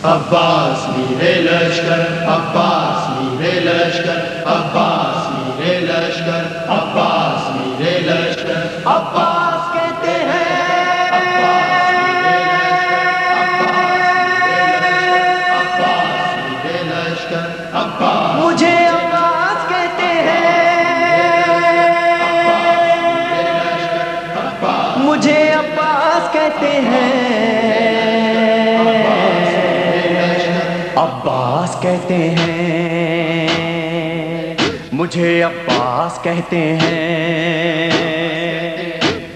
عباس میرے لشکر، عباس میرے لشکر، عباس میرے لشکر، عباس میرے لشکر، عباس کہتے ہیں، عباس میرے لشکر، عباس مجھے عباس کہتے ہیں، مجھے عباس کہتے ہیں، عباس کہتے ہیں، مجھے عباس کہتے ہیں،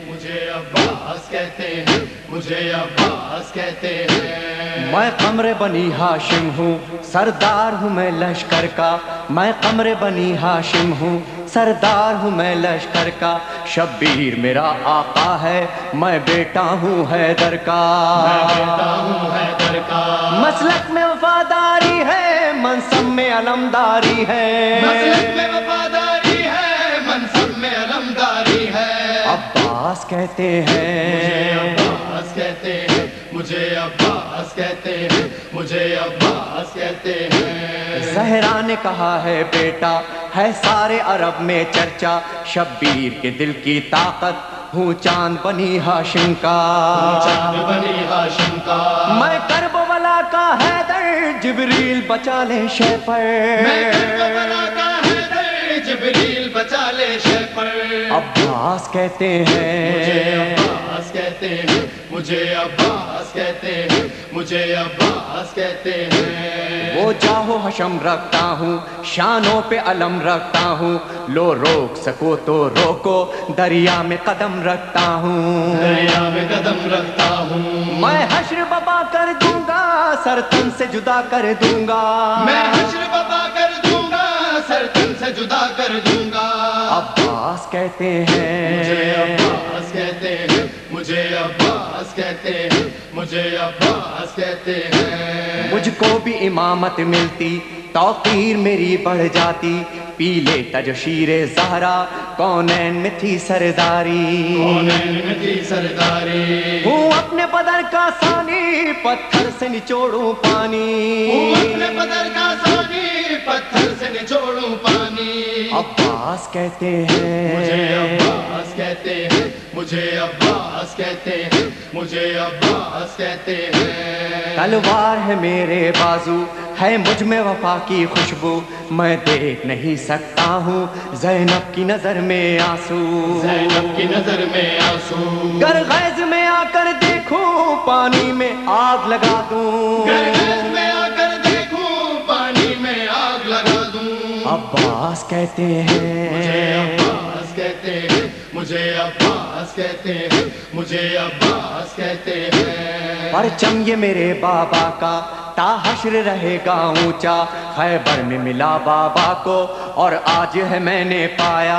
مجھے عباس کہتے ہیں، مجھے عباس کہتے ہیں۔ میں قمر بنی ہاشم ہوں، سردار ہوں میں لشکر کا، میں قمر بنی ہاشم ہوں، سردار ہوں میں لشکر کا، شبیر میرا آقا ہے، میں بیٹا ہوں حیدر کا، میں بیٹا ہوں حیدر کا، مسلک میں وفاداری ہے، منصب میں علمداری ہے، مسلک میں وفاداری ہے، منصب میں علمداری ہے، عباس کہتے ہیں، مجھے عباس کہتے ہیں، مجھے عباس کہتے ہیں، مجھے عباس کہتے ہیں۔ زہرا نے کہا ہے بیٹا ہے سارے عرب میں چرچا، شبیر کے دل کی طاقت ہوں چاند بنی ہاشم کا، چاند بنی ہاشم کا، میں کربلا کا حیدر، جبریل بچا لے شے پر، میں کربلا کا حیدر، جبریل بچا لے شے پر، عباس کہتے ہیں، مجھے عباس کہتے ہیں، مجھے عباس کہتے ہیں، مجھے عباس کہتے ہیں۔ وہ جاہو حشم رکھتا ہوں، شانوں پہ علم رکھتا ہوں، لو روک سکو تو روکو، دریا میں قدم رکھتا ہوں، دریا میں قدم رکھتا ہوں، میں حشر بپا کر دوں گا، سر تن سے جدا کر دوں گا، میں حشر بپا کر دوں گا، سر تن سے جدا کر دوں گا، عباس کہتے ہیں، مجھے عباس کہتے ہیں، مجھے عباس کہتے ہیں، مجھے عباس کہتے ہیں۔ مجھ کو بھی امامت ملتی، توقیر میری بڑھ جاتی، پی لیتا جو شیر زہرا، کونین میں تھی سرداری، کونین میں تھی سرداری، ہوں اپنے بدر کا ثانی، پتھر سے نچوڑوں پانی، ہوں اپنے بدر کا ثانی، پتھر سے نچوڑوں پانی، عباس کہتے ہیں، مجھے عباس کہتے ہیں، مجھے عباس کہتے ہیں، مجھے عباس کہتے ہیں۔ تلوار ہے میرے بازو، ہے مجھ میں وفا کی خوشبو، میں دیکھ نہیں سکتا ہوں زینب کی نظر میں آنسو، زینب کی نظر میں آنسو، گر غیظ میں آ کر دیکھوں پانی میں آگ لگا دوں، گر غیظ میں آ کر دیکھوں پانی میں آگ لگا دوں، عباس کہتے ہیں، مجھے عباس کہتے ہیں، مجھے عباس کہتے ہیں، مجھے عباس کہتے ہیں۔ پرچم یہ میرے بابا کا تا حشر رہے گا اونچا، خیبر میں ملا بابا کو اور آج ہے میں نے پایا،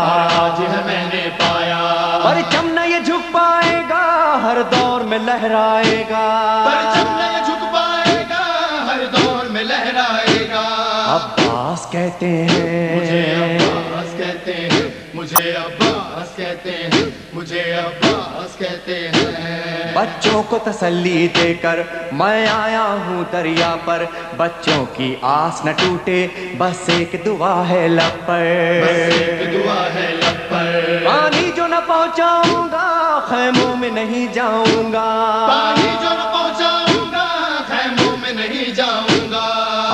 اور آج ہے میں نے پایا، پرچم نہ یہ جھک پائے گا، ہر دور میں لہرائے گا، پرچم نہ یہ جھک پائے گا، ہر دور میں لہرائے گا، عباس کہتے ہیں، مجھے عباس کہتے ہیں، مجھے عباس کہتے ہیں، مجھے عباس کہتے ہیں۔ بچوں کو تسلی دے کر میں آیا ہوں دریا پر، بچوں کی آس نہ ٹوٹے، بس ایک دعا ہے لب پر، بس ایک دعا ہے لب پر، پانی جو نہ پہنچاؤں گا خیموں میں نہیں جاؤں گا، پانی جو نہ پہنچاؤں گا خیموں میں نہیں جاؤں گا،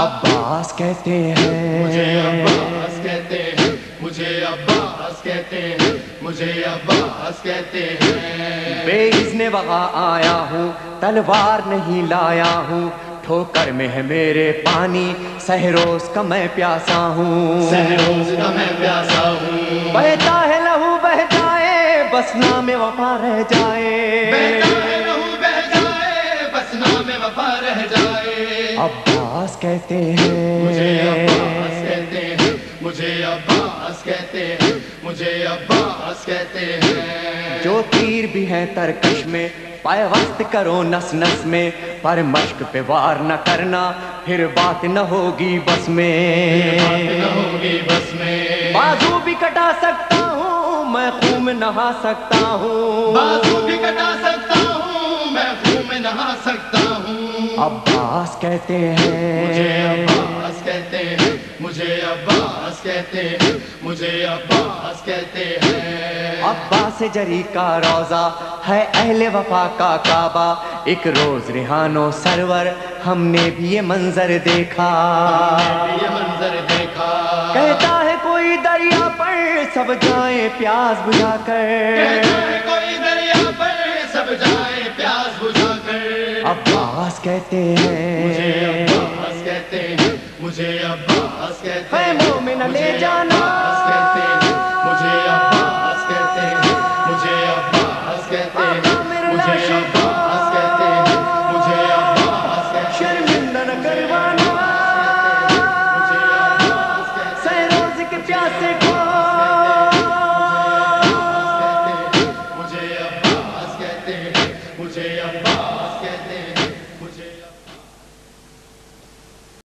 عباس کہتے ہیں، مجھے عباس کہتے ہیں، مجھے عباس کہتے ہیں، مجھے عباس کہتے ہیں۔ بے اذن وغا آیا ہوں، تلوار نہیں لایا ہوں، ٹھوکر میں ہے میرے پانی، سہروز کا میں پیاسا ہوں، سہروز کا میں پیاسا ہوں، بہتا ہے لہو بہ جائے، بس نام وفا رہ جائے، بہتا ہے لہو بہ جائے، بس نام وفا رہ جائے، عباس کہتے ہیں، مجھے عباس کہتے ہیں، مجھے عباس کہتے ہیں، مجھے عباس کہتے ہیں۔ جو تیر بھی ہیں ترکش میں پیوست کرو نس نس میں، پر مشق پہ وار نہ کرنا، پھر بات نہ ہوگی بس میں، بات نہ ہوگی بس میں، بازو بھی کٹا سکتا ہوں میں خون میں نہا سکتا ہوں، بازو بھی کٹا سکتا ہوں میں خون میں نہا سکتا ہوں، عباس کہتے ہیں، مجھے عباس کہتے ہیں، مجھے عباس کہتے ہیں، مجھے عباس کہتے ہیں۔ عباس جری کا روضہ ہے اہل وفا کا کعبہ، ایک روز ریحان و سرور ہم نے بھی یہ منظر دیکھا، یہ منظر دیکھا، کہتا ہے کوئی دریا پر سب جائیں پیاس بجھا کر، کہتا ہے کوئی دریا پر سب جائے پیاس بجھا کر۔ عباس کہتے مجھے ہیں، عباس کہتے ہیں، مجھے عباس کہتے ہیں، خیموں میں نہ لے جانا، عباس کہتے ہیں،